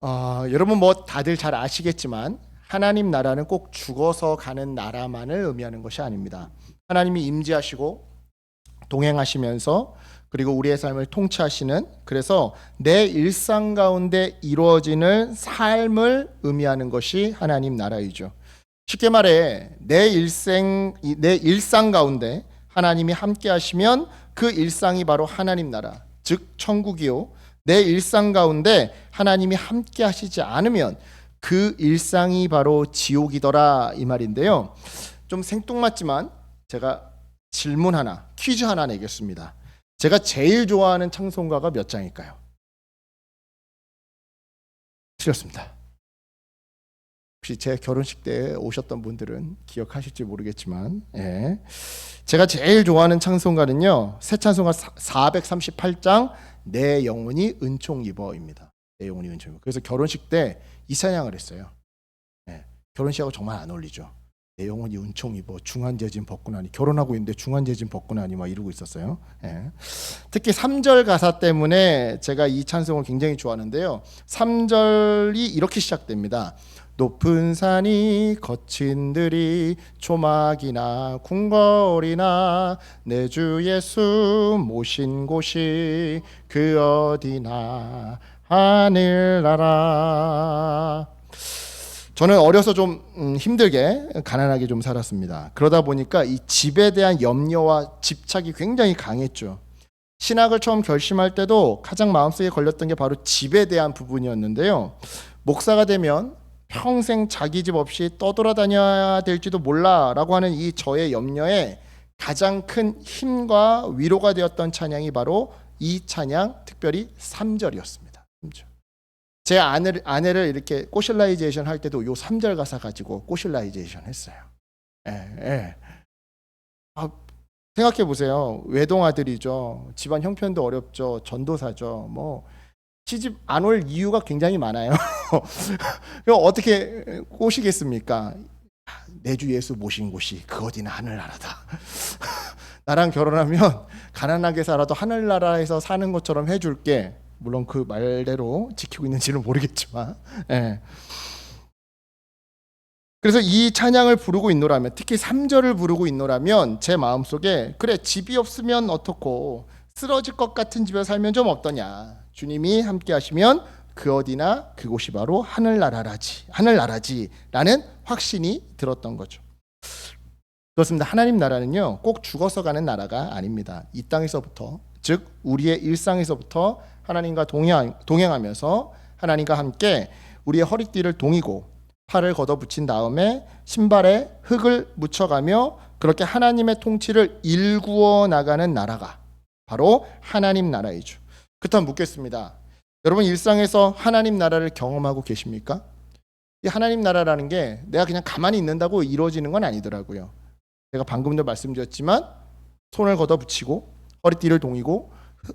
여러분 뭐 다들 잘 아시겠지만 하나님 나라는 꼭 죽어서 가는 나라만을 의미하는 것이 아닙니다. 하나님이 임재하시고 동행하시면서 그리고 우리의 삶을 통치하시는, 그래서 내 일상 가운데 이루어지는 삶을 의미하는 것이 하나님 나라이죠. 쉽게 말해 내 일상 가운데 하나님이 함께 하시면 그 일상이 바로 하나님 나라, 즉 천국이요. 내 일상 가운데 하나님이 함께 하시지 않으면 그 일상이 바로 지옥이더라, 이 말인데요. 좀 생뚱맞지만 제가 퀴즈 하나 내겠습니다. 제가 제일 좋아하는 찬송가가 몇 장일까요? 틀렸습니다. 혹시 제 결혼식 때 오셨던 분들은 기억하실지 모르겠지만, 제가 제일 좋아하는 찬송가는요, 새 찬송가 438장 내 영혼이 은총 입어입니다. 내 영혼이 은총 입어. 그래서 결혼식 때 이 찬양을 했어요. 결혼식하고 정말 안 어울리죠. 내 영혼이 은총 입어 중한재진 벗고 나니, 결혼하고 있는데 중한재진 벗고 나니 막 이러고 있었어요. 특히 3절 가사 때문에 제가 이 찬송을 굉장히 좋아하는데요. 3절이 이렇게 시작됩니다. 높은 산이 거친 들이 초막이나 궁궐이나 내 주 예수 모신 곳이 그 어디나 하늘나라. 저는 어려서 좀 힘들게 가난하게 좀 살았습니다. 그러다 보니까 이 집에 대한 염려와 집착이 굉장히 강했죠. 신학을 처음 결심할 때도 가장 마음속에 걸렸던 게 바로 집에 대한 부분이었는데요. 목사가 되면 평생 자기 집 없이 떠돌아다녀야 될지도 몰라라고 하는 이 저의 염려에 가장 큰 힘과 위로가 되었던 찬양이 바로 이 찬양, 특별히 3절이었습니다. 3절. 제 아내를 이렇게 꼬실라이제이션 할 때도 요 3절 가사 가지고 꼬실라이제이션 했어요. 생각해 보세요. 외동아들이죠. 집안 형편도 어렵죠. 전도사죠. 뭐 시집 안 올 이유가 굉장히 많아요. 그럼 어떻게 꼬시겠습니까? 내 주 예수 모신 곳이 그 어디나 하늘나라다. 나랑 결혼하면 가난하게 살아도 하늘나라에서 사는 것처럼 해줄게. 물론 그 말대로 지키고 있는지는 모르겠지만, 그래서 이 찬양을 부르고 있노라면, 특히 3절을 부르고 있노라면 제 마음속에, 그래 집이 없으면 어떻고 쓰러질 것 같은 집에 살면 좀 어떠냐, 주님이 함께 하시면 그 어디나 그곳이 바로 하늘나라지 라는 확신이 들었던 거죠. 그렇습니다. 하나님 나라는요 꼭 죽어서 가는 나라가 아닙니다. 이 땅에서부터, 즉 우리의 일상에서부터 하나님과 동행하면서 하나님과 함께 우리의 허리띠를 동이고 팔을 걷어붙인 다음에 신발에 흙을 묻혀가며 그렇게 하나님의 통치를 일구어 나가는 나라가 바로 하나님 나라이죠. 그렇다면 묻겠습니다. 여러분 일상에서 하나님 나라를 경험하고 계십니까? 이 하나님 나라라는 게 내가 그냥 가만히 있는다고 이루어지는 건 아니더라고요. 제가 방금도 말씀드렸지만 손을 걷어붙이고 허리띠를 동이고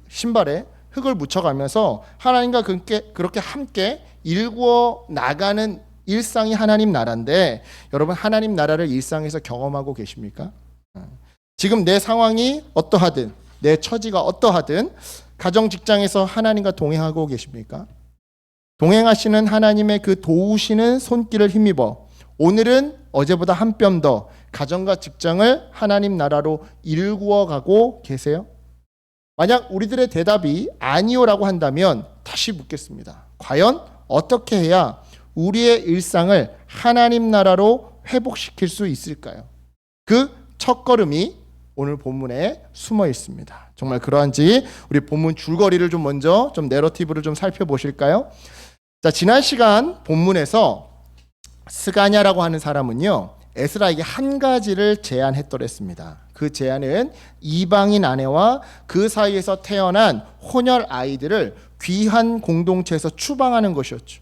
신발에 흙을 묻혀가면서 하나님과 그렇게 함께 일구어 나가는 일상이 하나님 나라인데, 여러분 하나님 나라를 일상에서 경험하고 계십니까? 지금 내 상황이 어떠하든, 내 처지가 어떠하든 가정 직장에서 하나님과 동행하고 계십니까? 동행하시는 하나님의 그 도우시는 손길을 힘입어 오늘은 어제보다 한 뼘 더 가정과 직장을 하나님 나라로 일구어 가고 계세요? 만약 우리들의 대답이 아니오라고 한다면 다시 묻겠습니다. 과연 어떻게 해야 우리의 일상을 하나님 나라로 회복시킬 수 있을까요? 그 첫걸음이 오늘 본문에 숨어 있습니다. 정말 그러한지 우리 본문 줄거리를 좀 먼저 내러티브를 좀 살펴보실까요? 자, 지난 시간 본문에서 스가냐라고 하는 사람은요 에스라에게 한 가지를 제안했더랬습니다. 그 제안은 이방인 아내와 그 사이에서 태어난 혼혈 아이들을 귀한 공동체에서 추방하는 것이었죠.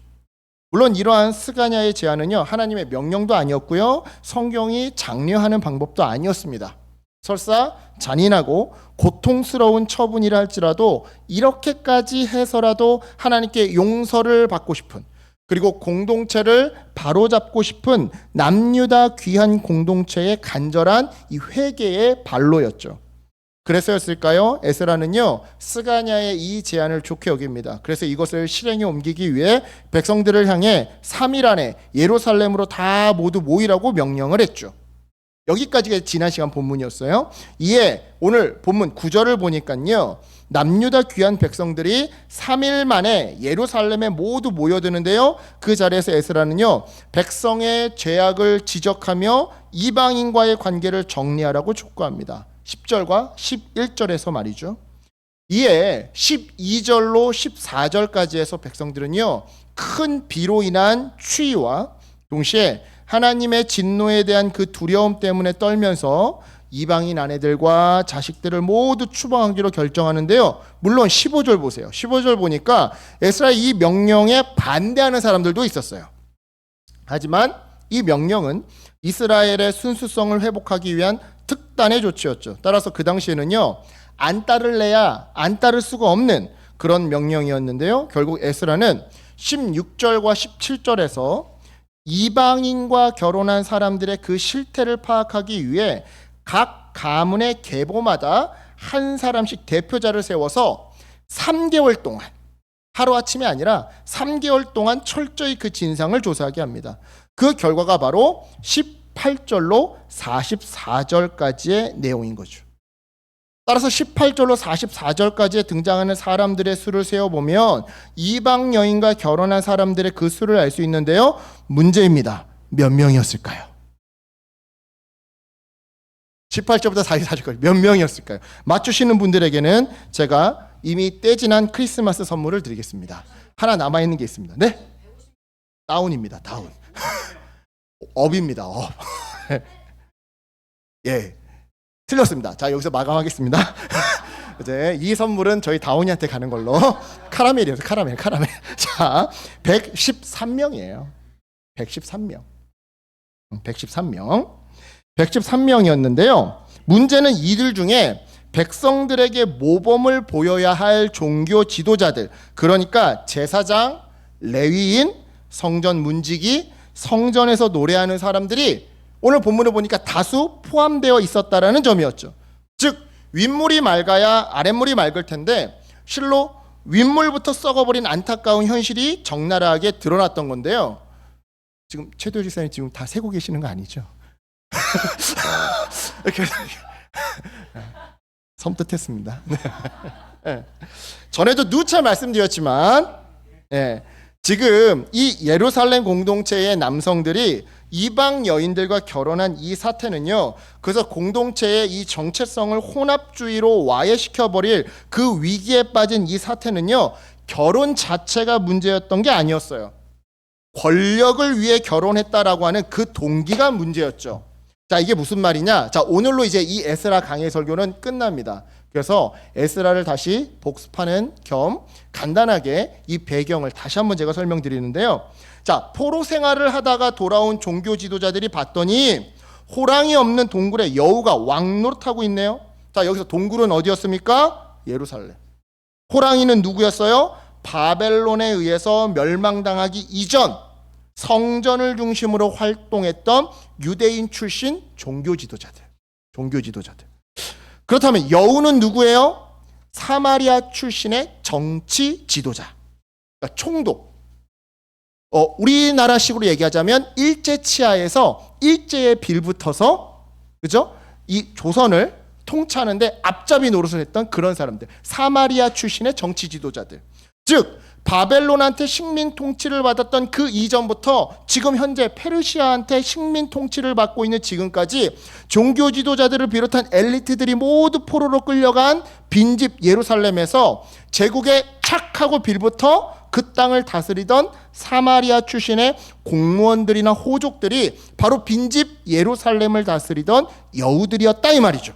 물론 이러한 스가냐의 제안은요 하나님의 명령도 아니었고요 성경이 장려하는 방법도 아니었습니다. 설사 잔인하고 고통스러운 처분이라 할지라도 이렇게까지 해서라도 하나님께 용서를 받고 싶은, 그리고 공동체를 바로잡고 싶은 남유다 귀한 공동체의 간절한 이 회개의 발로였죠. 그래서였을까요? 에스라는요 스가냐의 이 제안을 좋게 여깁니다. 그래서 이것을 실행에 옮기기 위해 백성들을 향해 3일 안에 예루살렘으로 다 모두 모이라고 명령을 했죠. 여기까지가 지난 시간 본문이었어요. 이에 오늘 본문 9절을 보니까요 남유다 귀한 백성들이 3일 만에 예루살렘에 모두 모여드는데요, 그 자리에서 에스라는요 백성의 죄악을 지적하며 이방인과의 관계를 정리하라고 촉구합니다. 10절과 11절에서 말이죠. 이에 12절로 14절까지에서 백성들은요 큰 비로 인한 추위와 동시에 하나님의 진노에 대한 그 두려움 때문에 떨면서 이방인 아내들과 자식들을 모두 추방하기로 결정하는데요, 물론 15절 보세요. 15절 보니까 에스라의 이 명령에 반대하는 사람들도 있었어요. 하지만 이 명령은 이스라엘의 순수성을 회복하기 위한 특단의 조치였죠. 따라서 그 당시에는요 안 따를래야 안 따를 수가 없는 그런 명령이었는데요, 결국 에스라는 16절과 17절에서 이방인과 결혼한 사람들의 그 실태를 파악하기 위해 각 가문의 계보마다 한 사람씩 대표자를 세워서 3개월 동안, 하루아침이 아니라 3개월 동안 철저히 그 진상을 조사하게 합니다. 그 결과가 바로 18절로 44절까지의 내용인 거죠. 따라서 18절로 44절까지에 등장하는 사람들의 수를 세어보면 이방 여인과 결혼한 사람들의 그 수를 알 수 있는데요, 문제입니다. 몇 명이었을까요? 18절부터 44절까지 몇 명이었을까요? 맞추시는 분들에게는 제가 이미 떼지난 크리스마스 선물을 드리겠습니다. 하나 남아있는 게 있습니다. 네? 다운입니다. 다운. 업입니다. 업. 예, 틀렸습니다. 자, 여기서 마감하겠습니다. 이제 이 선물은 저희 다운이한테 가는 걸로. 카라멜이어서 카라멜. 자, 113명이에요. 113명. 113명이었는데요. 문제는 이들 중에 백성들에게 모범을 보여야 할 종교 지도자들, 그러니까 제사장, 레위인, 성전 문지기, 성전에서 노래하는 사람들이 오늘 본문을 보니까 다수 포함되어 있었다라는 점이었죠. 즉 윗물이 맑아야 아랫물이 맑을 텐데 실로 윗물부터 썩어버린 안타까운 현실이 적나라하게 드러났던 건데요. 지금 최도희 집사님 지금 다 세고 계시는 거 아니죠? 섬뜩했습니다. 전에도 누차 말씀드렸지만 지금 이 예루살렘 공동체의 남성들이 이방 여인들과 결혼한 이 사태는요, 그래서 공동체의 이 정체성을 혼합주의로 와해시켜버릴 그 위기에 빠진 이 사태는요, 결혼 자체가 문제였던 게 아니었어요. 권력을 위해 결혼했다라고 하는 그 동기가 문제였죠. 자, 이게 무슨 말이냐? 자, 오늘로 이제 이 에스라 강해 설교는 끝납니다. 그래서 에스라를 다시 복습하는 겸 간단하게 이 배경을 다시 한번 제가 설명드리는데요. 자, 포로 생활을 하다가 돌아온 종교 지도자들이 봤더니 호랑이 없는 동굴에 여우가 왕노릇하고 있네요. 자, 여기서 동굴은 어디였습니까? 예루살렘. 호랑이는 누구였어요? 바벨론에 의해서 멸망당하기 이전 성전을 중심으로 활동했던 유대인 출신 종교 지도자들. 그렇다면 여우는 누구예요? 사마리아 출신의 정치 지도자. 그러니까 총독. 우리나라식으로 얘기하자면 일제 치하에서 일제에 빌붙어서, 그죠? 이 조선을 통치하는데 앞잡이 노릇을 했던 그런 사람들. 사마리아 출신의 정치 지도자들. 즉 바벨론한테 식민 통치를 받았던 그 이전부터 지금 현재 페르시아한테 식민 통치를 받고 있는 지금까지 종교 지도자들을 비롯한 엘리트들이 모두 포로로 끌려간 빈집 예루살렘에서 제국에 착 하고 빌붙어 그 땅을 다스리던 사마리아 출신의 공무원들이나 호족들이 바로 빈집 예루살렘을 다스리던 여우들이었다 이 말이죠.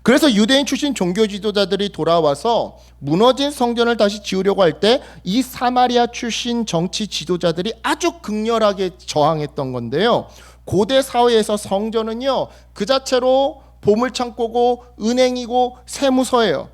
그래서 유대인 출신 종교 지도자들이 돌아와서 무너진 성전을 다시 지으려고 할 때 이 사마리아 출신 정치 지도자들이 아주 극렬하게 저항했던 건데요. 고대 사회에서 성전은요, 그 자체로 보물창고고 은행이고 세무서예요.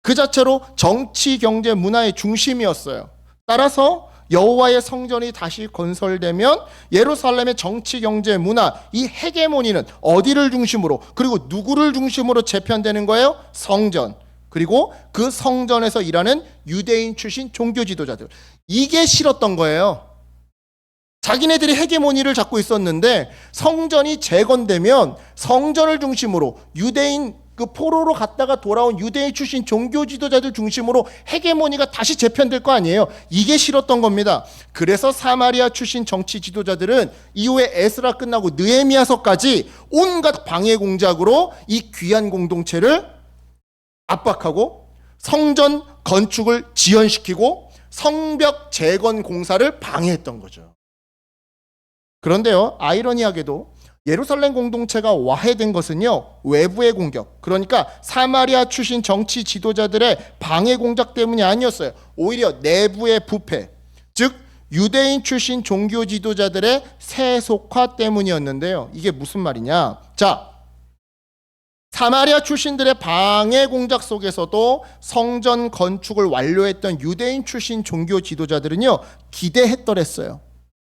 그 자체로 정치, 경제, 문화의 중심이었어요. 따라서 여호와의 성전이 다시 건설되면 예루살렘의 정치, 경제, 문화, 이 헤게모니는 어디를 중심으로 그리고 누구를 중심으로 재편되는 거예요? 성전. 그리고 그 성전에서 일하는 유대인 출신 종교 지도자들. 이게 싫었던 거예요. 자기네들이 헤게모니를 잡고 있었는데 성전이 재건되면 성전을 중심으로 유대인 그 포로로 갔다가 돌아온 유대인 출신 종교 지도자들 중심으로 헤게모니가 다시 재편될 거 아니에요. 이게 싫었던 겁니다. 그래서 사마리아 출신 정치 지도자들은 이후에 에스라 끝나고 느헤미야서까지 온갖 방해 공작으로 이 귀한 공동체를 압박하고 성전 건축을 지연시키고 성벽 재건 공사를 방해했던 거죠. 그런데요, 아이러니하게도 예루살렘 공동체가 와해된 것은요, 외부의 공격, 그러니까 사마리아 출신 정치 지도자들의 방해 공작 때문이 아니었어요. 오히려 내부의 부패, 즉 유대인 출신 종교 지도자들의 세속화 때문이었는데요. 이게 무슨 말이냐? 자, 사마리아 출신들의 방해 공작 속에서도 성전 건축을 완료했던 유대인 출신 종교 지도자들은요, 기대했더랬어요.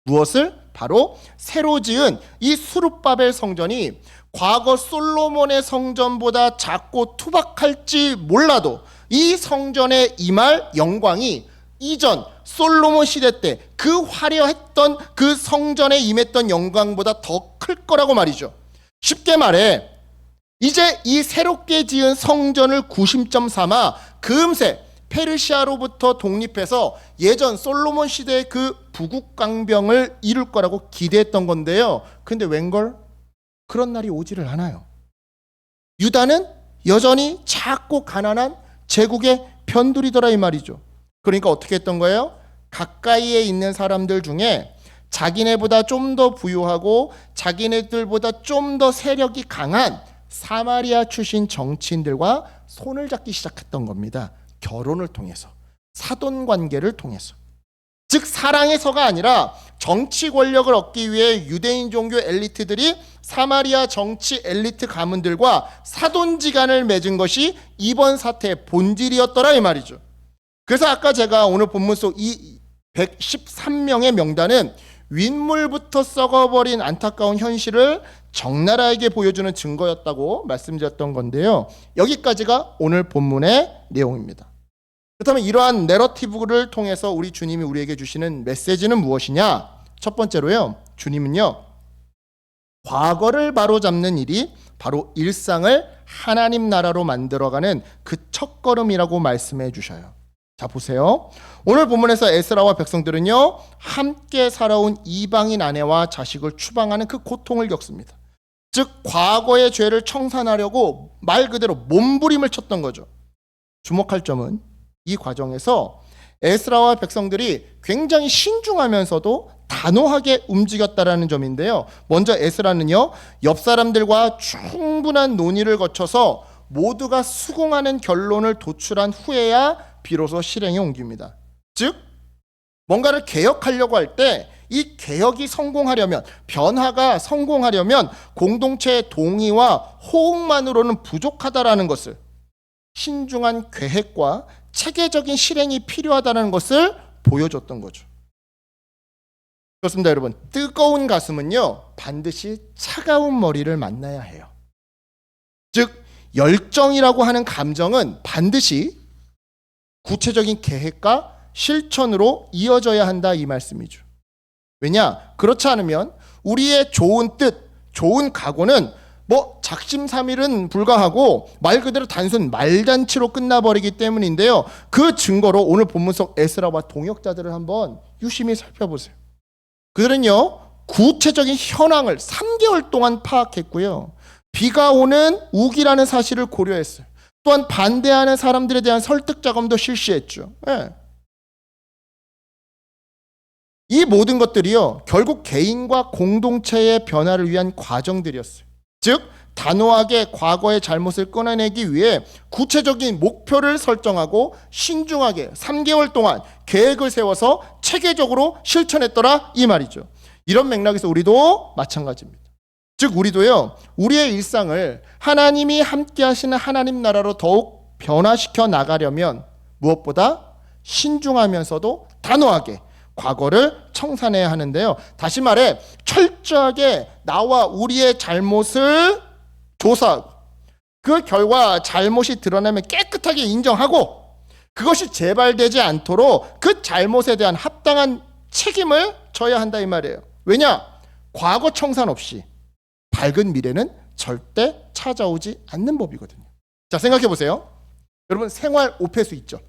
무엇을? 바로 새로 지은 이 수룹바벨 성전이 과거 솔로몬의 성전보다 작고 투박할지 몰라도 이 성전에 임할 영광이 이전 솔로몬 시대 때 그 화려했던 그 성전에 임했던 영광보다 더 클 거라고 말이죠. 쉽게 말해 이제 이 새롭게 지은 성전을 구심점 삼아 금세 페르시아로부터 독립해서 예전 솔로몬 시대의 그 부국강병을 이룰 거라고 기대했던 건데요. 근데 웬걸? 그런 날이 오지를 않아요. 유다는 여전히 작고 가난한 제국의 편두리더라 이 말이죠. 그러니까 어떻게 했던 거예요? 가까이에 있는 사람들 중에 자기네보다 좀 더 부유하고 자기네들보다 좀 더 세력이 강한 사마리아 출신 정치인들과 손을 잡기 시작했던 겁니다. 결혼을 통해서, 사돈 관계를 통해서. 즉 사랑에서가 아니라 정치 권력을 얻기 위해 유대인 종교 엘리트들이 사마리아 정치 엘리트 가문들과 사돈지간을 맺은 것이 이번 사태의 본질이었더라 이 말이죠. 그래서 아까 제가 오늘 본문 속 이 113명의 명단은 윗물부터 썩어버린 안타까운 현실을 적나라하게 보여주는 증거였다고 말씀드렸던 건데요. 여기까지가 오늘 본문의 내용입니다. 그렇다면 이러한 내러티브를 통해서 우리 주님이 우리에게 주시는 메시지는 무엇이냐? 첫 번째로요, 주님은요, 과거를 바로잡는 일이 바로 일상을 하나님 나라로 만들어가는 그 첫걸음이라고 말씀해 주셔요. 자, 보세요. 오늘 본문에서 에스라와 백성들은요, 함께 살아온 이방인 아내와 자식을 추방하는 그 고통을 겪습니다. 즉 과거의 죄를 청산하려고 말 그대로 몸부림을 쳤던 거죠. 주목할 점은 이 과정에서 에스라와 백성들이 굉장히 신중하면서도 단호하게 움직였다라는 점인데요. 먼저 에스라는요, 옆 사람들과 충분한 논의를 거쳐서 모두가 수긍하는 결론을 도출한 후에야 비로소 실행에 옮깁니다. 즉 뭔가를 개혁하려고 할 때 이 개혁이 성공하려면, 변화가 성공하려면 공동체의 동의와 호응만으로는 부족하다라는 것을, 신중한 계획과 체계적인 실행이 필요하다는 것을 보여줬던 거죠. 그렇습니다, 여러분. 뜨거운 가슴은요, 반드시 차가운 머리를 만나야 해요. 즉 열정이라고 하는 감정은 반드시 구체적인 계획과 실천으로 이어져야 한다 이 말씀이죠. 왜냐? 그렇지 않으면 우리의 좋은 뜻, 좋은 각오는 작심삼일은 불가하고 말 그대로 단순 말잔치로 끝나버리기 때문인데요. 그 증거로 오늘 본문 속 에스라와 동역자들을 한번 유심히 살펴보세요. 그들은요, 구체적인 현황을 3개월 동안 파악했고요. 비가 오는 우기라는 사실을 고려했어요. 또한 반대하는 사람들에 대한 설득 작업도 실시했죠. 네. 이 모든 것들이요, 결국 개인과 공동체의 변화를 위한 과정들이었어요. 즉 단호하게 과거의 잘못을 끊어내기 위해 구체적인 목표를 설정하고 신중하게 3개월 동안 계획을 세워서 체계적으로 실천했더라 이 말이죠. 이런 맥락에서 우리도 마찬가지입니다. 즉 우리도요, 우리의 일상을 하나님이 함께 하시는 하나님 나라로 더욱 변화시켜 나가려면 무엇보다 신중하면서도 단호하게 과거를 청산해야 하는데요. 다시 말해 철저하게 나와 우리의 잘못을 조사하고 그 결과 잘못이 드러나면 깨끗하게 인정하고 그것이 재발되지 않도록 그 잘못에 대한 합당한 책임을 져야 한다 이 말이에요. 왜냐? 과거 청산 없이 밝은 미래는 절대 찾아오지 않는 법이거든요. 자, 생각해 보세요. 여러분 생활 오폐수 있죠?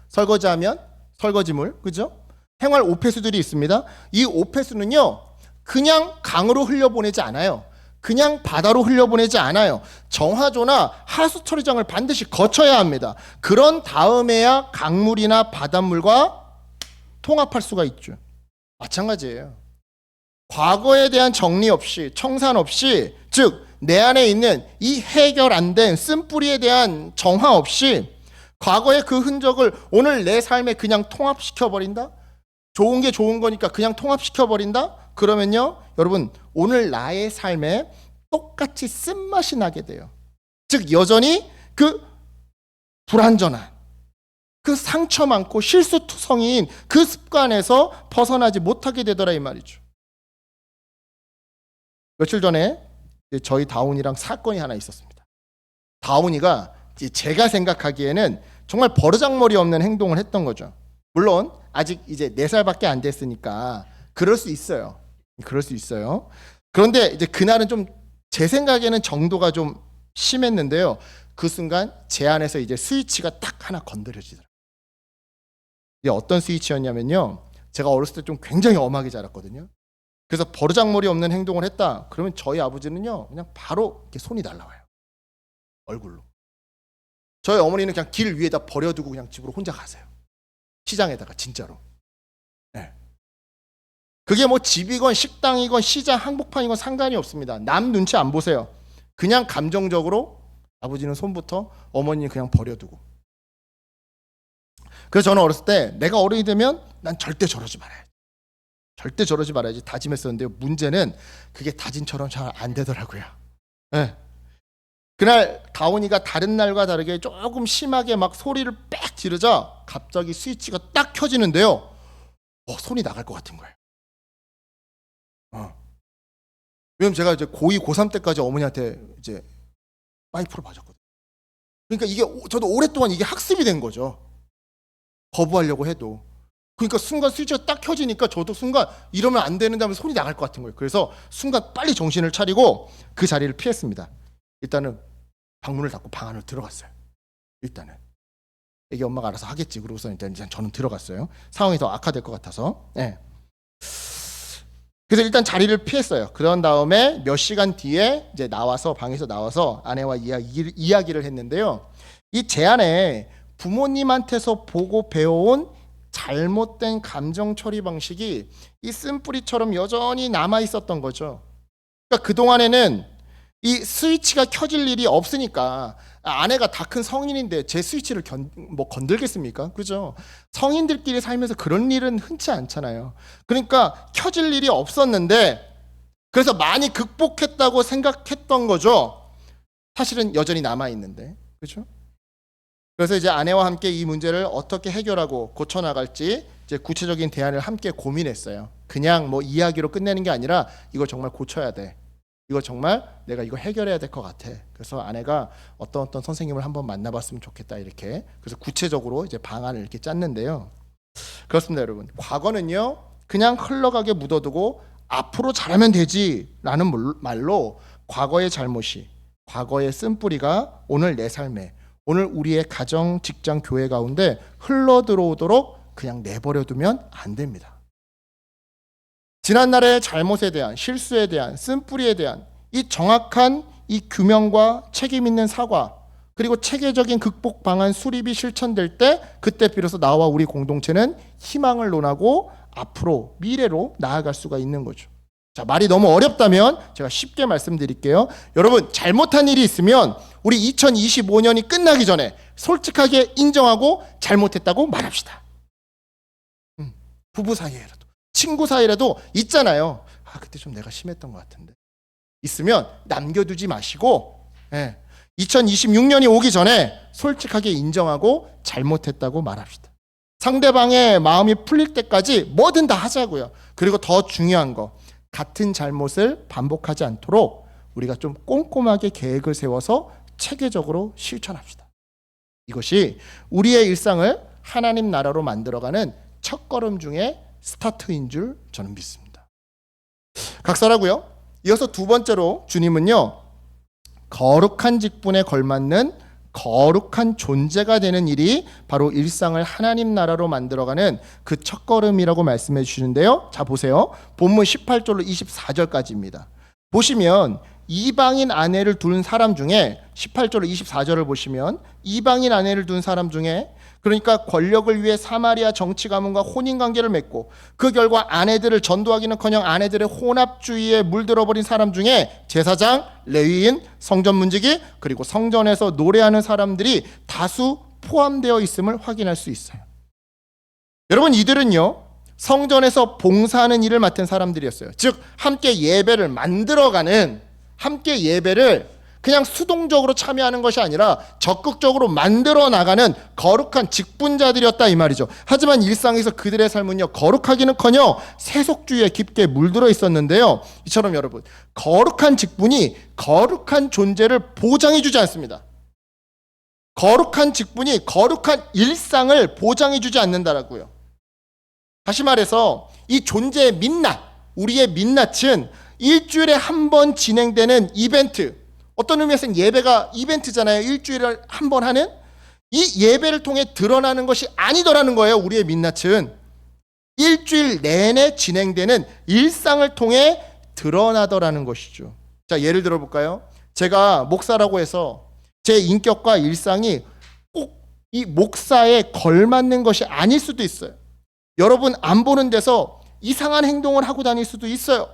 설거지하면 설거지물, 그죠? 생활 오폐수들이 있습니다. 이 오폐수는요, 그냥 강으로 흘려보내지 않아요. 그냥 바다로 흘려보내지 않아요. 정화조나 하수 처리장을 반드시 거쳐야 합니다. 그런 다음에야 강물이나 바닷물과 통합할 수가 있죠. 마찬가지예요. 과거에 대한 정리 없이, 청산 없이, 즉 내 안에 있는 이 해결 안 된 쓴뿌리에 대한 정화 없이 과거의 그 흔적을 오늘 내 삶에 그냥 통합시켜버린다? 좋은 게 좋은 거니까 그냥 통합시켜버린다? 그러면요, 여러분, 오늘 나의 삶에 똑같이 쓴맛이 나게 돼요. 즉, 여전히 그 불완전한, 그 상처 많고 실수투성이인 그 습관에서 벗어나지 못하게 되더라 이 말이죠. 며칠 전에 저희 다운이랑 사건이 하나 있었습니다. 다운이가 제가 생각하기에는 정말 버르장머리 없는 행동을 했던 거죠. 물론 아직 이제 4살밖에 안 됐으니까 그럴 수 있어요. 그럴 수 있어요. 그런데 이제 그날은 좀 제 생각에는 정도가 좀 심했는데요. 그 순간 제 안에서 이제 스위치가 딱 하나 건드려지더라고요. 이게 어떤 스위치였냐면요. 제가 어렸을 때 좀 굉장히 엄하게 자랐거든요. 그래서 버르장머리 없는 행동을 했다. 그러면 저희 아버지는요, 그냥 바로 이렇게 손이 날라와요. 얼굴로. 저희 어머니는 그냥 길 위에다 버려두고 그냥 집으로 혼자 가세요. 시장에다가 진짜로. 네. 그게 뭐 집이건 식당이건 시장 한복판이건 상관이 없습니다. 남 눈치 안 보세요. 그냥 감정적으로 아버지는 손부터 어머니는 그냥 버려두고. 그래서 저는 어렸을 때 내가 어른이 되면 난 절대 저러지 말아야지. 절대 저러지 말아야지 다짐했었는데요. 문제는 그게 다짐처럼 잘 안 되더라고요. 네. 그날 다운이가 다른 날과 다르게 조금 심하게 막 소리를 빽 지르자 갑자기 스위치가 딱 켜지는데요. 손이 나갈 것 같은 거예요. 왜냐면 제가 이제 고2, 고3 때까지 어머니한테 이제 파이프를 맞았거든요. 그러니까 이게 저도 오랫동안 이게 학습이 된 거죠. 거부하려고 해도. 그러니까 순간 스위치가 딱 켜지니까 저도 순간 이러면 안 되는데 하면 손이 나갈 것 같은 거예요. 그래서 순간 빨리 정신을 차리고 그 자리를 피했습니다. 일단은 방문을 닫고 방 안으로 들어갔어요. 일단은 애기 엄마가 알아서 하겠지. 그러고서 일단 저는 들어갔어요. 상황이 더 악화될 것 같아서. 네. 그래서 일단 자리를 피했어요. 그런 다음에 몇 시간 뒤에 이제 방에서 나와서 아내와 이야기를 했는데요. 이 제 안에 부모님한테서 보고 배워온 잘못된 감정 처리 방식이 이 쓴뿌리처럼 여전히 남아 있었던 거죠. 그러니까 그동안에는 이 스위치가 켜질 일이 없으니까 아내가 다 큰 성인인데 제 스위치를 건들겠습니까? 그죠? 성인들끼리 살면서 그런 일은 흔치 않잖아요. 그러니까 켜질 일이 없었는데 그래서 많이 극복했다고 생각했던 거죠. 사실은 여전히 남아 있는데, 그죠? 그래서 이제 아내와 함께 이 문제를 어떻게 해결하고 고쳐나갈지 이제 구체적인 대안을 함께 고민했어요. 그냥 뭐 이야기로 끝내는 게 아니라 이거 정말 고쳐야 돼. 이거 정말 내가 이거 해결해야 될 것 같아. 그래서 아내가 어떤 선생님을 한번 만나봤으면 좋겠다 이렇게. 그래서 구체적으로 이제 방안을 이렇게 짰는데요. 그렇습니다, 여러분. 과거는요 그냥 흘러가게 묻어두고 앞으로 잘하면 되지라는 말로 과거의 잘못이, 과거의 쓴뿌리가 오늘 내 삶에, 오늘 우리의 가정, 직장, 교회 가운데 흘러들어오도록 그냥 내버려두면 안 됩니다. 지난날의 잘못에 대한, 실수에 대한, 쓴뿌리에 대한 이 정확한 이 규명과 책임 있는 사과, 그리고 체계적인 극복 방안 수립이 실천될 때 그때 비로소 나와 우리 공동체는 희망을 논하고 앞으로 미래로 나아갈 수가 있는 거죠. 자, 말이 너무 어렵다면 제가 쉽게 말씀드릴게요. 여러분, 잘못한 일이 있으면 우리 2025년이 끝나기 전에 솔직하게 인정하고 잘못했다고 말합시다. 부부 사이에라도, 친구 사이라도 있잖아요. 그때 좀 내가 심했던 것 같은데. 있으면 남겨두지 마시고 2026년이 오기 전에 솔직하게 인정하고 잘못했다고 말합시다. 상대방의 마음이 풀릴 때까지 뭐든 다 하자고요. 그리고 더 중요한 거, 같은 잘못을 반복하지 않도록 우리가 좀 꼼꼼하게 계획을 세워서 체계적으로 실천합시다. 이것이 우리의 일상을 하나님 나라로 만들어가는 첫걸음 중에 스타트인 줄 저는 믿습니다. 각설하고요. 이어서 두 번째로 주님은요, 거룩한 직분에 걸맞는 거룩한 존재가 되는 일이 바로 일상을 하나님 나라로 만들어가는 그 첫걸음이라고 말씀해 주시는데요. 자, 보세요. 본문 18절로 24절까지입니다. 보시면 이방인 아내를 둔 사람 중에 18절로 24절을 보시면 이방인 아내를 둔 사람 중에, 그러니까 권력을 위해 사마리아 정치 가문과 혼인관계를 맺고 그 결과 아내들을 전도하기는커녕 아내들의 혼합주의에 물들어버린 사람 중에 제사장, 레위인, 성전 문지기, 그리고 성전에서 노래하는 사람들이 다수 포함되어 있음을 확인할 수 있어요. 여러분, 이들은요, 성전에서 봉사하는 일을 맡은 사람들이었어요. 즉 함께 예배를 만들어가는, 함께 예배를 그냥 수동적으로 참여하는 것이 아니라 적극적으로 만들어 나가는 거룩한 직분자들이었다 이 말이죠. 하지만 일상에서 그들의 삶은요, 거룩하기는커녕 세속주의에 깊게 물들어 있었는데요. 이처럼 여러분, 거룩한 직분이 거룩한 존재를 보장해 주지 않습니다. 거룩한 직분이 거룩한 일상을 보장해 주지 않는다라고요. 다시 말해서 이 존재의 민낯, 우리의 민낯은 일주일에 한 번 진행되는 이벤트, 어떤 의미에서는 예배가 이벤트잖아요. 일주일에 한 번 하는 이 예배를 통해 드러나는 것이 아니더라는 거예요. 우리의 민낯은 일주일 내내 진행되는 일상을 통해 드러나더라는 것이죠. 자, 예를 들어 볼까요? 제가 목사라고 해서 제 인격과 일상이 꼭 이 목사에 걸맞는 것이 아닐 수도 있어요. 여러분 안 보는 데서 이상한 행동을 하고 다닐 수도 있어요.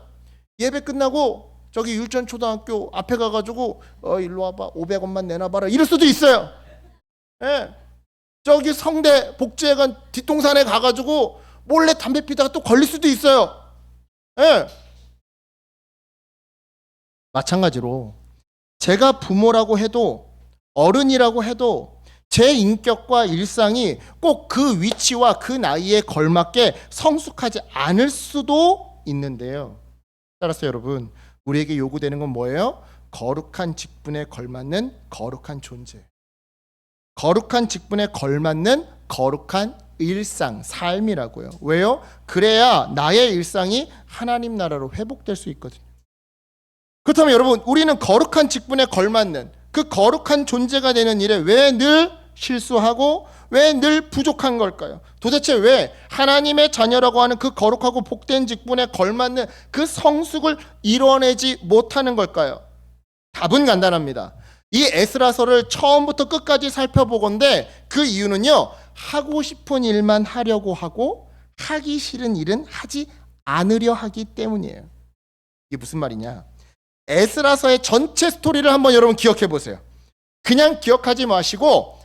예배 끝나고 저기 율전초등학교 앞에 가가지고 일로 와봐, 500원만 내놔봐라 이럴 수도 있어요. 예. 저기 성대 복지회관 뒷동산에 가가지고 몰래 담배 피다가 또 걸릴 수도 있어요. 예. 마찬가지로 제가 부모라고 해도, 어른이라고 해도 제 인격과 일상이 꼭 그 위치와 그 나이에 걸맞게 성숙하지 않을 수도 있는데요. 따라서 여러분, 우리에게 요구되는 건 뭐예요? 거룩한 직분에 걸맞는 거룩한 존재, 거룩한 직분에 걸맞는 거룩한 일상, 삶이라고요. 왜요? 그래야 나의 일상이 하나님 나라로 회복될 수 있거든요. 그렇다면 여러분, 우리는 거룩한 직분에 걸맞는 그 거룩한 존재가 되는 일에 왜 늘 실수하고 왜 늘 부족한 걸까요? 도대체 왜 하나님의 자녀라고 하는 그 거룩하고 복된 직분에 걸맞는 그 성숙을 이뤄내지 못하는 걸까요? 답은 간단합니다. 이 에스라서를 처음부터 끝까지 살펴보건대 그 이유는요, 하고 싶은 일만 하려고 하고 하기 싫은 일은 하지 않으려 하기 때문이에요. 이게 무슨 말이냐? 에스라서의 전체 스토리를 한번 여러분 기억해 보세요. 그냥 기억하지 마시고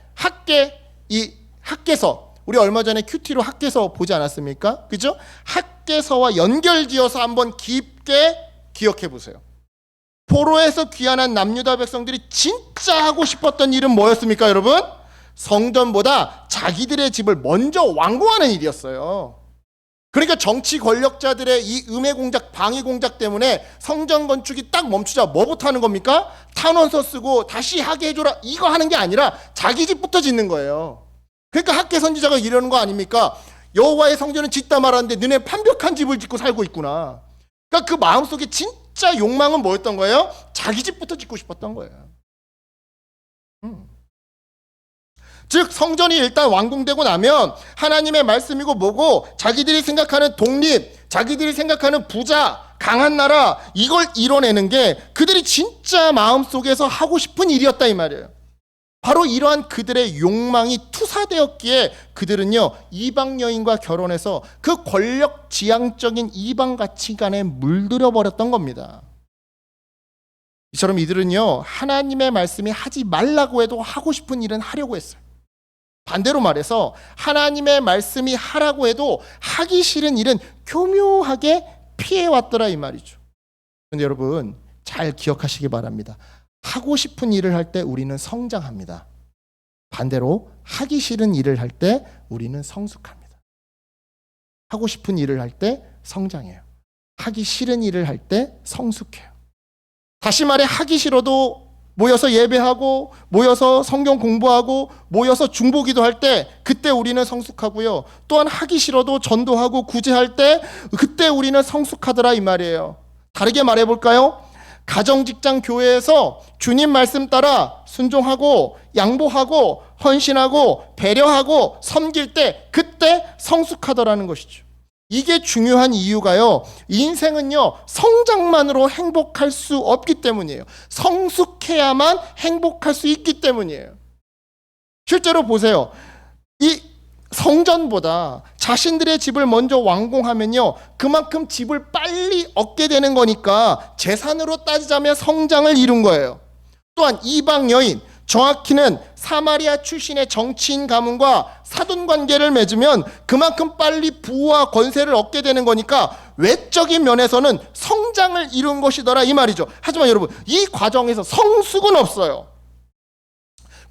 학개서, 우리 얼마 전에 큐티로 학개서 보지 않았습니까? 그죠? 학개서와 연결지어서 한번 깊게 기억해 보세요. 포로에서 귀환한 남유다 백성들이 진짜 하고 싶었던 일은 뭐였습니까, 여러분? 성전보다 자기들의 집을 먼저 완공하는 일이었어요. 그러니까 정치 권력자들의 이 음해 공작, 방해 공작 때문에 성전 건축이 딱 멈추자 뭐부터 하는 겁니까? 탄원서 쓰고 다시 하게 해줘라, 이거 하는 게 아니라 자기 집부터 짓는 거예요. 그러니까 학개 선지자가 이러는 거 아닙니까? 여호와의 성전은 짓다 말았는데 너네 완벽한 집을 짓고 살고 있구나. 그러니까 그 마음속에 진짜 욕망은 뭐였던 거예요? 자기 집부터 짓고 싶었던 거예요. 즉 성전이 일단 완공되고 나면 하나님의 말씀이고 뭐고 자기들이 생각하는 독립, 자기들이 생각하는 부자, 강한 나라, 이걸 이뤄내는 게 그들이 진짜 마음속에서 하고 싶은 일이었다 이 말이에요. 바로 이러한 그들의 욕망이 투사되었기에 그들은요, 이방 여인과 결혼해서 그 권력 지향적인 이방 가치관에 물들어 버렸던 겁니다. 이처럼 이들은요, 하나님의 말씀이 하지 말라고 해도 하고 싶은 일은 하려고 했어요. 반대로 말해서 하나님의 말씀이 하라고 해도 하기 싫은 일은 교묘하게 피해왔더라 이 말이죠. 그런데 여러분 잘 기억하시기 바랍니다. 하고 싶은 일을 할 때 우리는 성장합니다. 반대로 하기 싫은 일을 할 때 우리는 성숙합니다. 하고 싶은 일을 할 때 성장해요. 하기 싫은 일을 할 때 성숙해요. 다시 말해 하기 싫어도 모여서 예배하고 모여서 성경 공부하고 모여서 중보기도 할 때 그때 우리는 성숙하고요. 또한 하기 싫어도 전도하고 구제할 때 그때 우리는 성숙하더라 이 말이에요. 다르게 말해볼까요? 가정, 직장, 교회에서 주님 말씀 따라 순종하고 양보하고 헌신하고 배려하고 섬길 때 그때 성숙하더라는 것이죠. 이게 중요한 이유가요. 인생은요, 성장만으로 행복할 수 없기 때문이에요. 성숙해야만 행복할 수 있기 때문이에요. 실제로 보세요. 이 성전보다 자신들의 집을 먼저 완공하면요, 그만큼 집을 빨리 얻게 되는 거니까 재산으로 따지자면 성장을 이룬 거예요. 또한 이방 여인, 정확히는 사마리아 출신의 정치인 가문과 사돈 관계를 맺으면 그만큼 빨리 부와 권세를 얻게 되는 거니까 외적인 면에서는 성장을 이룬 것이더라 이 말이죠. 하지만 여러분, 이 과정에서 성숙은 없어요.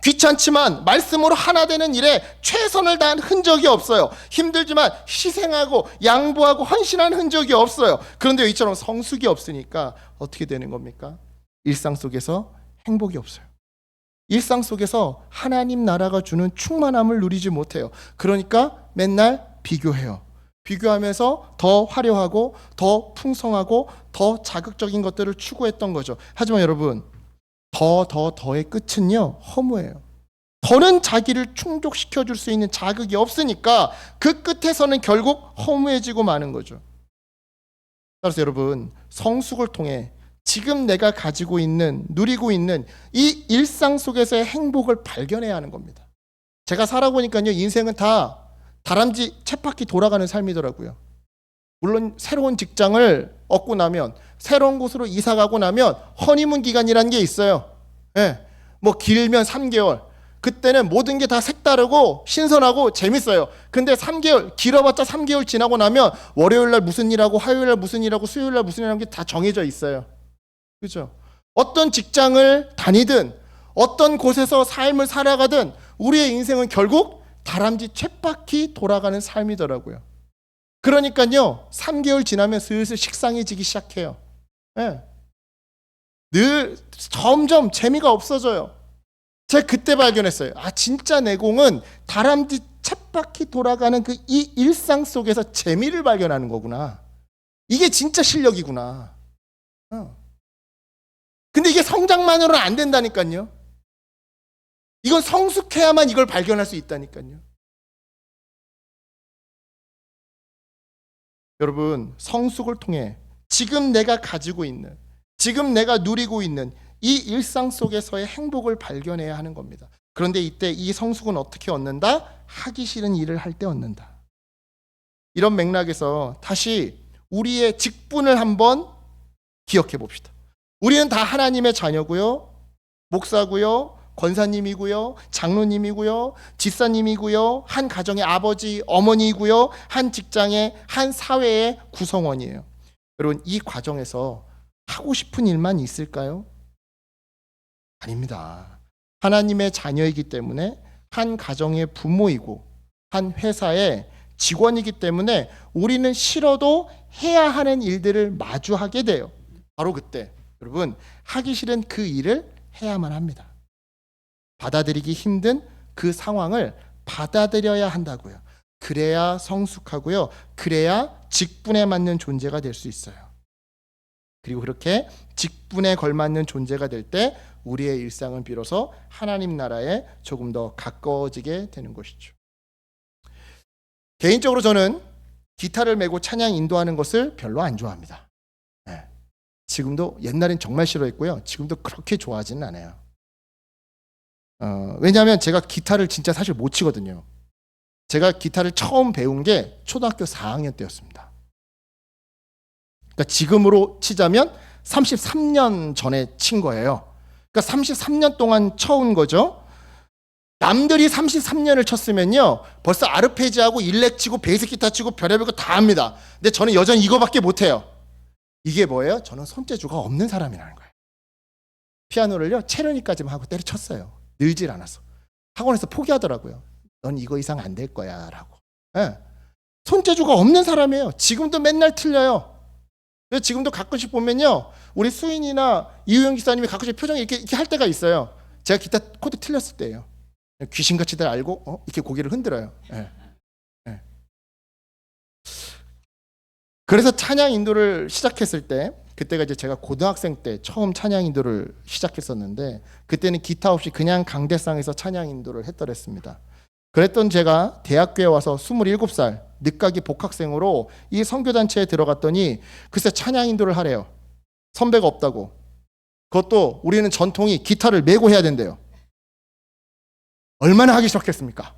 귀찮지만 말씀으로 하나 되는 일에 최선을 다한 흔적이 없어요. 힘들지만 희생하고 양보하고 헌신한 흔적이 없어요. 그런데 이처럼 성숙이 없으니까 어떻게 되는 겁니까? 일상 속에서 행복이 없어요. 일상 속에서 하나님 나라가 주는 충만함을 누리지 못해요. 그러니까 맨날 비교해요. 비교하면서 더 화려하고 더 풍성하고 더 자극적인 것들을 추구했던 거죠. 하지만 여러분, 더의 끝은요, 허무해요. 더는 자기를 충족시켜 줄 수 있는 자극이 없으니까 그 끝에서는 결국 허무해지고 마는 거죠. 따라서 여러분, 성숙을 통해 지금 내가 가지고 있는, 누리고 있는 이 일상 속에서의 행복을 발견해야 하는 겁니다. 제가 살아보니까요, 인생은 다 다람쥐 쳇바퀴 돌아가는 삶이더라고요. 물론 새로운 직장을 얻고 나면, 새로운 곳으로 이사 가고 나면 허니문 기간이라는 게 있어요. 예, 뭐 길면 3개월. 그때는 모든 게 다 색다르고 신선하고 재밌어요. 근데 3개월, 길어봤자 3개월 지나고 나면 월요일 날 무슨 일하고 화요일 날 무슨 일하고 수요일 날 무슨 일하는 게 다 정해져 있어요. 그죠? 어떤 직장을 다니든 어떤 곳에서 삶을 살아가든 우리의 인생은 결국 다람쥐 쳇바퀴 돌아가는 삶이더라고요. 그러니까요, 3개월 지나면 슬슬 식상해지기 시작해요. 네. 늘 점점 재미가 없어져요. 제가 그때 발견했어요. 아, 진짜 내공은 다람쥐 쳇바퀴 돌아가는 그 이 일상 속에서 재미를 발견하는 거구나. 이게 진짜 실력이구나. 근데 이게 성장만으로는 안 된다니까요. 이건 성숙해야만 이걸 발견할 수 있다니까요. 여러분, 성숙을 통해 지금 내가 가지고 있는, 지금 내가 누리고 있는 이 일상 속에서의 행복을 발견해야 하는 겁니다. 그런데 이때 이 성숙은 어떻게 얻는다? 하기 싫은 일을 할 때 얻는다. 이런 맥락에서 다시 우리의 직분을 한번 기억해 봅시다. 우리는 다 하나님의 자녀고요, 목사고요, 권사님이고요, 장로님이고요, 집사님이고요, 한 가정의 아버지, 어머니이고요, 한 직장의, 한 사회의 구성원이에요. 여러분, 이 과정에서 하고 싶은 일만 있을까요? 아닙니다. 하나님의 자녀이기 때문에 한 가정의 부모이고 한 회사의 직원이기 때문에 우리는 싫어도 해야 하는 일들을 마주하게 돼요. 바로 그때 여러분, 하기 싫은 그 일을 해야만 합니다. 받아들이기 힘든 그 상황을 받아들여야 한다고요. 그래야 성숙하고요. 그래야 직분에 맞는 존재가 될 수 있어요. 그리고 그렇게 직분에 걸맞는 존재가 될 때 우리의 일상은 비로소 하나님 나라에 조금 더 가까워지게 되는 것이죠. 개인적으로 저는 기타를 메고 찬양 인도하는 것을 별로 안 좋아합니다. 네. 지금도, 옛날엔 정말 싫어했고요. 지금도 그렇게 좋아하지는 않아요. 왜냐하면 제가 기타를 진짜 사실 못 치거든요. 제가 기타를 처음 배운 게 초등학교 4학년 때였습니다. 그러니까 지금으로 치자면 33년 전에 친 거예요. 그러니까 33년 동안 쳐온 거죠. 남들이 33년을 쳤으면요, 벌써 아르페지하고 일렉 치고 베이스 기타 치고 별의별 거 다 합니다. 근데 저는 여전히 이거밖에 못해요. 이게 뭐예요? 저는 손재주가 없는 사람이라는 거예요. 피아노를요, 체르니까지만 하고 때려쳤어요. 늘질 않아서. 학원에서 포기하더라고요. 넌 이거 이상 안 될 거야 라고. 네. 손재주가 없는 사람이에요. 지금도 맨날 틀려요. 그래서 지금도 가끔씩 보면요, 우리 수인이나 이우영 기사님이 가끔씩 표정이 이렇게 할 때가 있어요. 제가 기타 코드 틀렸을 때예요. 귀신같이들 알고 이렇게 고개를 흔들어요. 네. 네. 그래서 찬양 인도를 시작했을 때, 그때가 이제 제가 고등학생 때 처음 찬양 인도를 시작했었는데, 그때는 기타 없이 그냥 강대상에서 찬양 인도를 했더랬습니다. 그랬던 제가 대학교에 와서 27살 늦가기 복학생으로 이 선교단체에 들어갔더니 글쎄 찬양 인도를 하래요. 선배가 없다고. 그것도 우리는 전통이 기타를 메고 해야 된대요. 얼마나 하기 싫었겠습니까?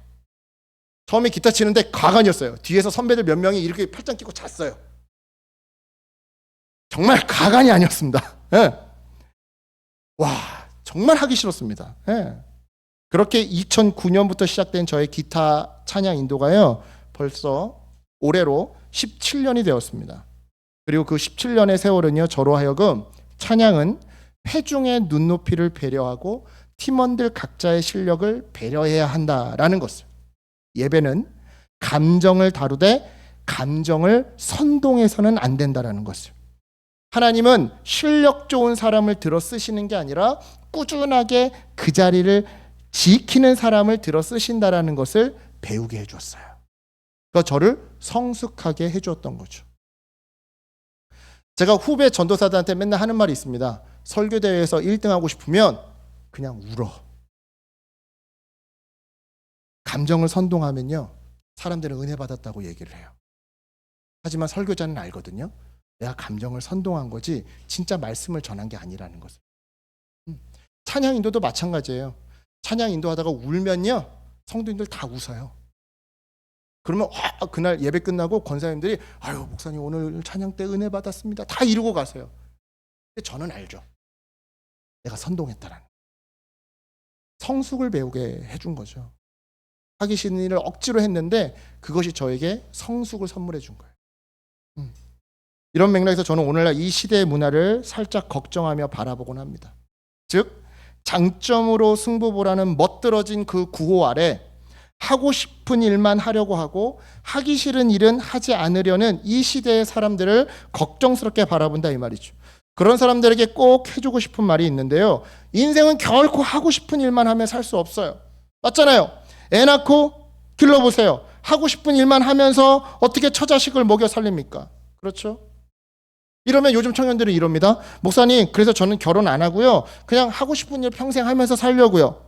처음에 기타 치는데 가관이었어요. 뒤에서 선배들 몇 명이 이렇게 팔짱 끼고 잤어요. 정말 가관이 아니었습니다. 예. 와, 정말 하기 싫었습니다. 예. 그렇게 2009년부터 시작된 저의 기타 찬양 인도가요, 벌써 올해로 17년이 되었습니다. 그리고 그 17년의 세월은요, 저로 하여금 찬양은 회중의 눈높이를 배려하고 팀원들 각자의 실력을 배려해야 한다라는 것을, 예배는 감정을 다루되 감정을 선동해서는 안 된다라는 것을, 하나님은 실력 좋은 사람을 들어 쓰시는 게 아니라 꾸준하게 그 자리를 지키는 사람을 들어 쓰신다라는 것을 배우게 해줬어요. 그러니까 저를 성숙하게 해주었던 거죠. 제가 후배 전도사들한테 맨날 하는 말이 있습니다. 설교대회에서 1등하고 싶으면 그냥 울어. 감정을 선동하면요, 사람들은 은혜 받았다고 얘기를 해요. 하지만 설교자는 알거든요. 내가 감정을 선동한 거지 진짜 말씀을 전한 게 아니라는 것을. 찬양 인도도 마찬가지예요. 찬양 인도하다가 울면요, 성도님들 다 웃어요. 그러면 그날 예배 끝나고 권사님들이 아유 목사님 오늘 찬양 때 은혜 받았습니다 다 이러고 가세요. 근데 저는 알죠. 내가 선동했다라는, 성숙을 배우게 해준 거죠. 하기 싫은 일을 억지로 했는데 그것이 저에게 성숙을 선물해 준 거예요. 이런 맥락에서 저는 오늘날 이 시대의 문화를 살짝 걱정하며 바라보곤 합니다. 즉 장점으로 승부보라는 멋들어진 그 구호 아래 하고 싶은 일만 하려고 하고 하기 싫은 일은 하지 않으려는 이 시대의 사람들을 걱정스럽게 바라본다 이 말이죠. 그런 사람들에게 꼭 해주고 싶은 말이 있는데요. 인생은 결코 하고 싶은 일만 하면 살 수 없어요. 맞잖아요. 애 낳고 길러보세요. 하고 싶은 일만 하면서 어떻게 처자식을 먹여 살립니까? 그렇죠? 이러면 요즘 청년들은 이럽니다. 목사님, 그래서 저는 결혼 안 하고요, 그냥 하고 싶은 일 평생 하면서 살려고요.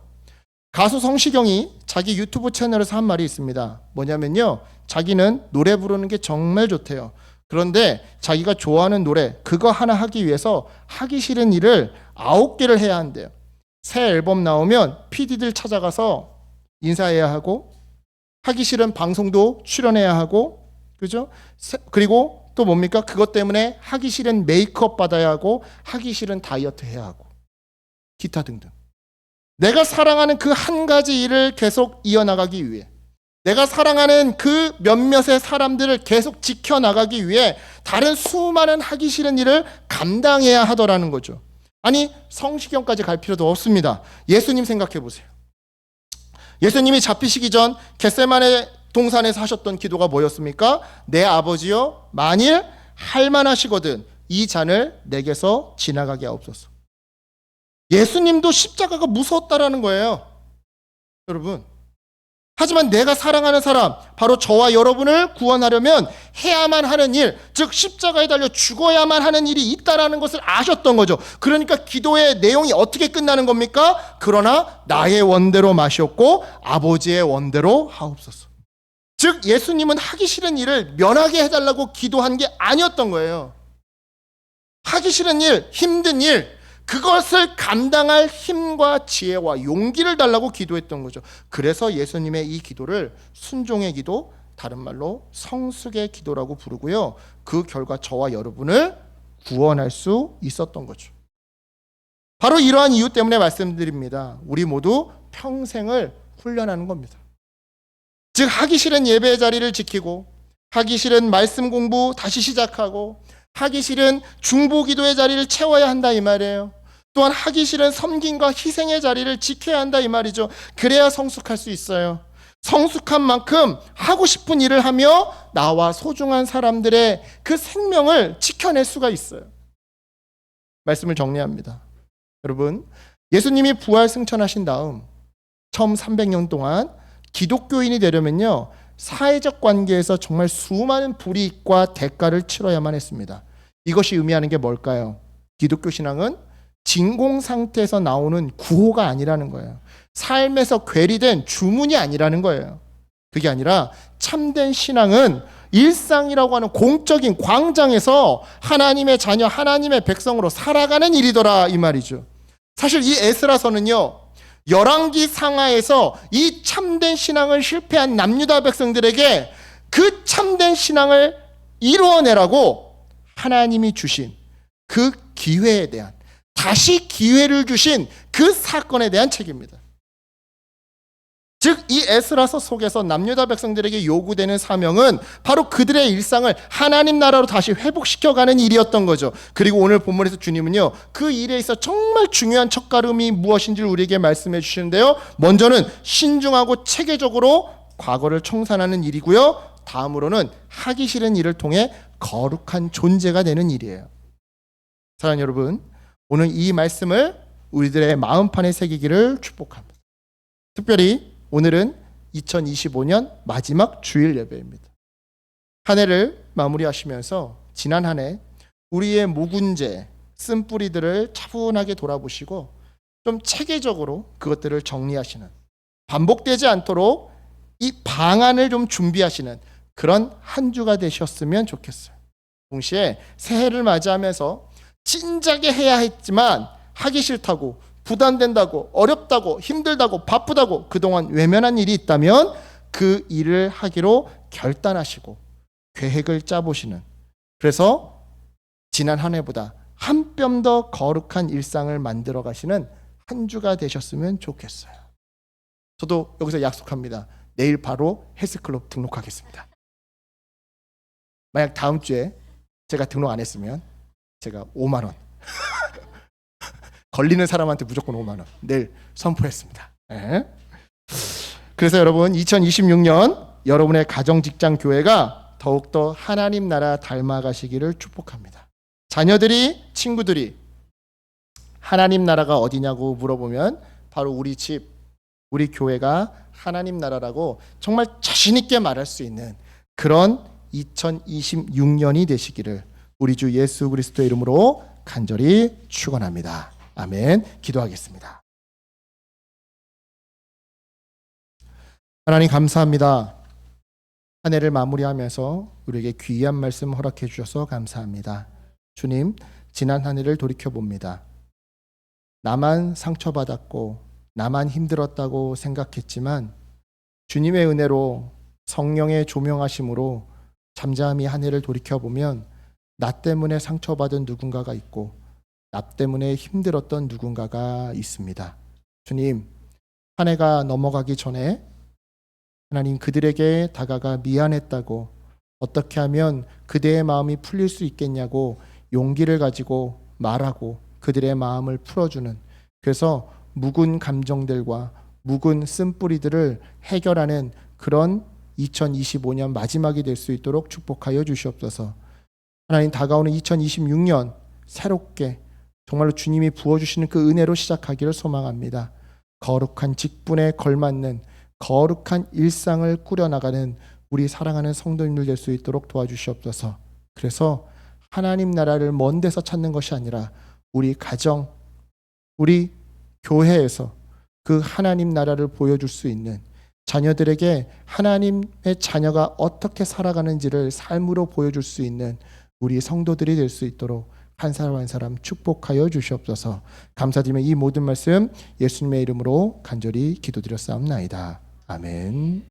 가수 성시경이 자기 유튜브 채널에서 한 말이 있습니다. 뭐냐면요, 자기는 노래 부르는 게 정말 좋대요. 그런데 자기가 좋아하는 노래 그거 하나 하기 위해서 하기 싫은 일을 9개를 해야 한대요. 새 앨범 나오면 PD들 찾아가서 인사해야 하고, 하기 싫은 방송도 출연해야 하고, 그죠? 그리고 또 뭡니까? 그것 때문에 하기 싫은 메이크업 받아야 하고, 하기 싫은 다이어트 해야 하고, 기타 등등. 내가 사랑하는 그 한 가지 일을 계속 이어나가기 위해, 내가 사랑하는 그 몇몇의 사람들을 계속 지켜나가기 위해 다른 수많은 하기 싫은 일을 감당해야 하더라는 거죠. 아니, 성시경까지 갈 필요도 없습니다. 예수님 생각해 보세요. 예수님이 잡히시기 전 겟세마네 동산에서 하셨던 기도가 뭐였습니까? 내 아버지여, 만일 할만하시거든 이 잔을 내게서 지나가게 하옵소서. 예수님도 십자가가 무서웠다라는 거예요, 여러분. 하지만 내가 사랑하는 사람, 바로 저와 여러분을 구원하려면 해야만 하는 일, 즉 십자가에 달려 죽어야만 하는 일이 있다라는 것을 아셨던 거죠. 그러니까 기도의 내용이 어떻게 끝나는 겁니까? 그러나 나의 원대로 마시옵고 아버지의 원대로 하옵소서. 즉 예수님은 하기 싫은 일을 면하게 해달라고 기도한 게 아니었던 거예요. 하기 싫은 일, 힘든 일, 그것을 감당할 힘과 지혜와 용기를 달라고 기도했던 거죠. 그래서 예수님의 이 기도를 순종의 기도, 다른 말로 성숙의 기도라고 부르고요, 그 결과 저와 여러분을 구원할 수 있었던 거죠. 바로 이러한 이유 때문에 말씀드립니다. 우리 모두 평생을 훈련하는 겁니다. 즉 하기 싫은 예배의 자리를 지키고, 하기 싫은 말씀 공부 다시 시작하고, 하기 싫은 중보기도의 자리를 채워야 한다 이 말이에요. 또한 하기 싫은 섬김과 희생의 자리를 지켜야 한다 이 말이죠. 그래야 성숙할 수 있어요. 성숙한 만큼 하고 싶은 일을 하며 나와 소중한 사람들의 그 생명을 지켜낼 수가 있어요. 말씀을 정리합니다. 여러분, 예수님이 부활 승천하신 다음 처음 300년 동안 기독교인이 되려면요, 사회적 관계에서 정말 수많은 불이익과 대가를 치러야만 했습니다. 이것이 의미하는 게 뭘까요? 기독교 신앙은 진공 상태에서 나오는 구호가 아니라는 거예요. 삶에서 괴리된 주문이 아니라는 거예요. 그게 아니라 참된 신앙은 일상이라고 하는 공적인 광장에서 하나님의 자녀, 하나님의 백성으로 살아가는 일이더라, 이 말이죠. 사실 이 에스라서는요, 열왕기 상하에서 이 참된 신앙을 실패한 남유다 백성들에게 그 참된 신앙을 이루어내라고 하나님이 주신 그 기회에 대한, 다시 기회를 주신 그 사건에 대한 책입니다. 즉, 이 에스라서 속에서 남유다 백성들에게 요구되는 사명은 바로 그들의 일상을 하나님 나라로 다시 회복시켜가는 일이었던 거죠. 그리고 오늘 본문에서 주님은요, 그 일에 있어 정말 중요한 첫걸음이 무엇인지를 우리에게 말씀해 주시는데요, 먼저는 신중하고 체계적으로 과거를 청산하는 일이고요, 다음으로는 하기 싫은 일을 통해 거룩한 존재가 되는 일이에요. 사랑하는 여러분, 오늘 이 말씀을 우리들의 마음판에 새기기를 축복합니다. 특별히 오늘은 2025년 마지막 주일 예배입니다. 한 해를 마무리하시면서 지난 한 해 우리의 묵은제, 쓴뿌리들을 차분하게 돌아보시고 좀 체계적으로 그것들을 정리하시는, 반복되지 않도록 이 방안을 좀 준비하시는 그런 한 주가 되셨으면 좋겠어요. 동시에 새해를 맞이하면서 진작에 해야 했지만 하기 싫다고, 부담된다고, 어렵다고, 힘들다고, 바쁘다고 그동안 외면한 일이 있다면 그 일을 하기로 결단하시고 계획을 짜보시는, 그래서 지난 한 해보다 한 뼘 더 거룩한 일상을 만들어 가시는 한 주가 되셨으면 좋겠어요. 저도 여기서 약속합니다. 내일 바로 헬스클럽 등록하겠습니다. 만약 다음 주에 제가 등록 안 했으면 제가 5만 원 걸리는 사람한테 무조건 5만 원 내일 선포했습니다. 네. 그래서 여러분, 2026년 여러분의 가정, 직장, 교회가 더욱더 하나님 나라 닮아가시기를 축복합니다. 자녀들이, 친구들이 하나님 나라가 어디냐고 물어보면 바로 우리 집, 우리 교회가 하나님 나라라고 정말 자신 있게 말할 수 있는 그런 2026년이 되시기를 우리 주 예수 그리스도의 이름으로 간절히 축원합니다. 아멘. 기도하겠습니다. 하나님 감사합니다. 한 해를 마무리하면서 우리에게 귀한 말씀 허락해 주셔서 감사합니다. 주님, 지난 한 해를 돌이켜봅니다. 나만 상처받았고 나만 힘들었다고 생각했지만 주님의 은혜로, 성령의 조명하심으로 잠잠히 한 해를 돌이켜보면 나 때문에 상처받은 누군가가 있고 나 때문에 힘들었던 누군가가 있습니다. 주님, 한 해가 넘어가기 전에 하나님, 그들에게 다가가 미안했다고, 어떻게 하면 그대의 마음이 풀릴 수 있겠냐고 용기를 가지고 말하고 그들의 마음을 풀어주는, 그래서 묵은 감정들과 묵은 쓴뿌리들을 해결하는 그런 2025년 마지막이 될 수 있도록 축복하여 주시옵소서. 하나님, 다가오는 2026년 새롭게 정말로 주님이 부어주시는 그 은혜로 시작하기를 소망합니다. 거룩한 직분에 걸맞는 거룩한 일상을 꾸려나가는 우리 사랑하는 성도님들 될 수 있도록 도와주시옵소서. 그래서 하나님 나라를 먼 데서 찾는 것이 아니라 우리 가정, 우리 교회에서 그 하나님 나라를 보여줄 수 있는, 자녀들에게 하나님의 자녀가 어떻게 살아가는지를 삶으로 보여줄 수 있는 우리 성도들이 될 수 있도록 한 사람 한 사람 축복하여 주시옵소서. 감사드리며 이 모든 말씀 예수님의 이름으로 간절히 기도드렸사옵나이다. 아멘.